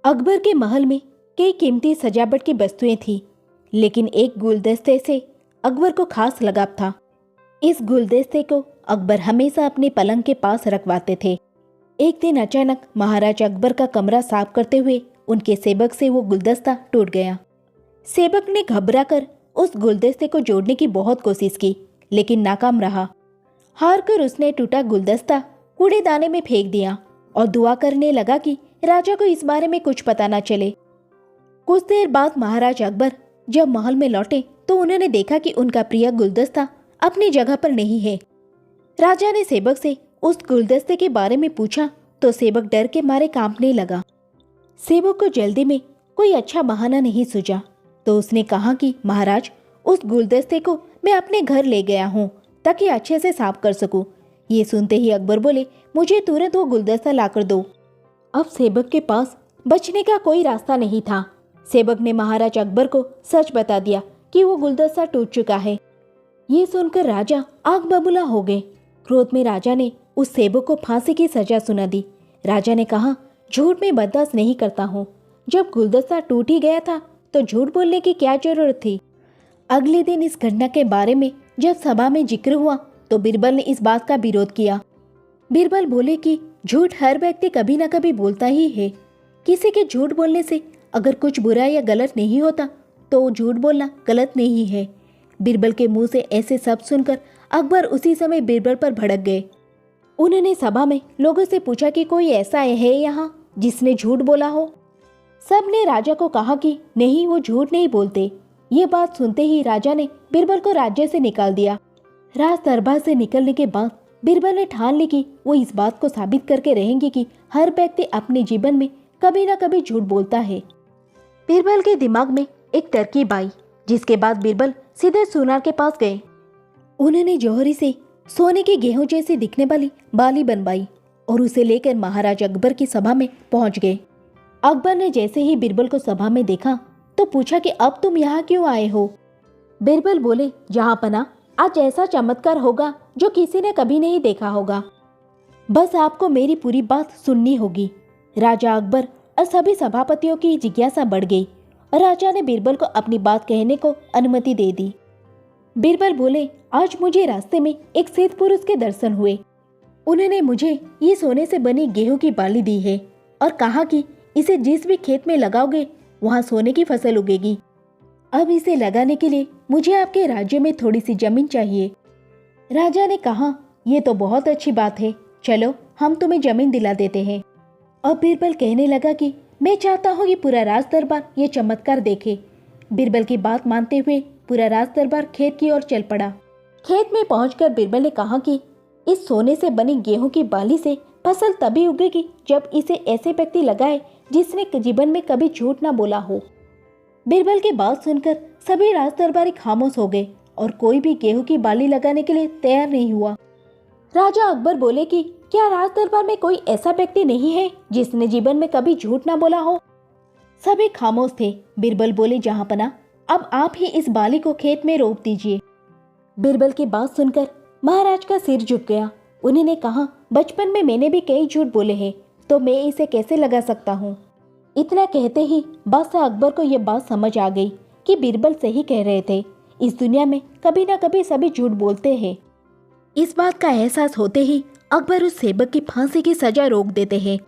अकबर के महल में कई कीमती सजावट की वस्तुएं थीं, लेकिन एक गुलदस्ते से अकबर को खास लगाव था। इस गुलदस्ते को अकबर हमेशा अपने पलंग के पास रखवाते थे। एक दिन अचानक महाराजा अकबर का कमरा साफ करते हुए उनके सेवक से वो गुलदस्ता टूट गया। सेवक ने घबराकर उस गुलदस्ते को जोड़ने की बहुत कोशिश की, लेकिन नाकाम रहा। हार कर उसने टूटा गुलदस्ता कूड़ेदाने में फेंक दिया और दुआ करने लगा कि राजा को इस बारे में कुछ पता न चले। कुछ देर बाद महाराजा अकबर जब महल में लौटे तो उन्होंने देखा कि उनका प्रिय गुलदस्ता अपनी जगह पर नहीं है। राजा ने सेवक से उस गुलदस्ते के बारे में पूछा तो सेवक डर के मारे कांपने लगा। सेवक को जल्दी में कोई अच्छा बहाना नहीं सूझा तो उसने कहा कि महाराज, उस गुलदस्ते को मैं अपने घर ले गया हूँ ताकि अच्छे से साफ कर सकूं। ये सुनते ही अकबर बोले, मुझे तुरंत वो गुलदस्ता लाकर दो। अब सेवक के पास बचने का कोई रास्ता नहीं था। सेवक ने महाराज अकबर को सच बता दिया कि वो गुलदस्ता टूट चुका है। ये सुनकर राजा आग बबूला हो गए। क्रोध में राजा ने उस सेवक को फांसी की सजा सुना दी। राजा ने कहा, झूठ में बर्दाश्त नहीं करता हूँ। जब गुलदस्ता टूट ही गया था तो झूठ बोलने की क्या जरूरत थी। अगले दिन इस घटना के बारे में जब सभा में जिक्र हुआ तो बीरबल ने इस बात का विरोध किया। बीरबल बोले कि झूठ हर व्यक्ति कभी न कभी बोलता ही है। किसी के झूठ बोलने से अगर कुछ बुरा या गलत नहीं होता तो झूठ बोलना गलत नहीं है। बीरबल के मुंह से ऐसे शब्द सुनकर अकबर उसी समय बीरबल पर भड़क गए। उन्होंने सभा में लोगों से पूछा कि कोई ऐसा है यहाँ जिसने झूठ बोला हो। सब ने राजा को कहा कि नहीं, वो झूठ नहीं बोलते। ये बात सुनते ही राजा ने बीरबल को राज्य से निकाल दिया। राज दरबार से निकलने के बाद बीरबल ने ठान ली कि वो इस बात को साबित करके रहेंगे कि हर व्यक्ति अपने जीवन में कभी न कभी झूठ बोलता है। बीरबल के दिमाग में एक तरकीब आई, जिसके बाद बीरबल सीधे सोनार के पास गए। उन्होंने जौहरी से सोने के गेहूं जैसी दिखने वाली बाली बनवाई और उसे लेकर महाराज अकबर की सभा में पहुंच गए। अकबर ने जैसे ही बीरबल को सभा में देखा तो पूछा कि अब तुम यहाँ क्यों आए हो। बीरबल बोले, जहांपना, आज ऐसा चमत्कार होगा जो किसी ने कभी नहीं देखा होगा। बस आपको मेरी पूरी बात सुननी होगी। राजा अकबर और सभी सभापतियों की जिज्ञासा बढ़ गई और राजा ने बीरबल को अपनी बात कहने को अनुमति दे दी। बीरबल बोले, आज मुझे रास्ते में एक सिद्ध पुरुष के दर्शन हुए। उन्होंने मुझे ये सोने से बनी गेहूं की बाली दी है और कहा कि इसे जिस भी खेत में लगाओगे वहाँ सोने की फसल उगेगी। अब इसे लगाने के लिए मुझे आपके राज्य में थोड़ी सी जमीन चाहिए। राजा ने कहा, ये तो बहुत अच्छी बात है, चलो हम तुम्हें जमीन दिला देते हैं। अब बीरबल कहने लगा कि मैं चाहता हूँ कि पूरा राज दरबार ये चमत्कार देखे। बीरबल की बात मानते हुए पूरा राज दरबार खेत की ओर चल पड़ा। खेत में पहुंचकर बीरबल ने कहा कि इस सोने से बनी गेहूं की बाली से फसल तभी उगेगी जब इसे ऐसे व्यक्ति लगाए जिसने जीवन में कभी झूठ ना बोला हो। बीरबल की बात सुनकर सभी राज दरबारी खामोश हो गए और कोई भी गेहूं की बाली लगाने के लिए तैयार नहीं हुआ। राजा अकबर बोले कि क्या राज दरबार में कोई ऐसा व्यक्ति नहीं है जिसने जीवन में कभी झूठ ना बोला हो। सभी खामोश थे। बीरबल बोले, जहांपना, अब आप ही इस बाली को खेत में रोप दीजिए। बीरबल की बात सुनकर महाराज का सिर झुक गया। उन्होंने कहा, बचपन में मैंने भी कई झूठ बोले हैं, तो मैं इसे कैसे लगा सकता हूँ। इतना कहते ही बादशाह अकबर को यह बात समझ आ गई कि बीरबल सही कह रहे थे। इस दुनिया में कभी ना कभी सभी झूठ बोलते हैं। इस बात का एहसास होते ही अकबर उस सेवक की फांसी की सजा रोक देते हैं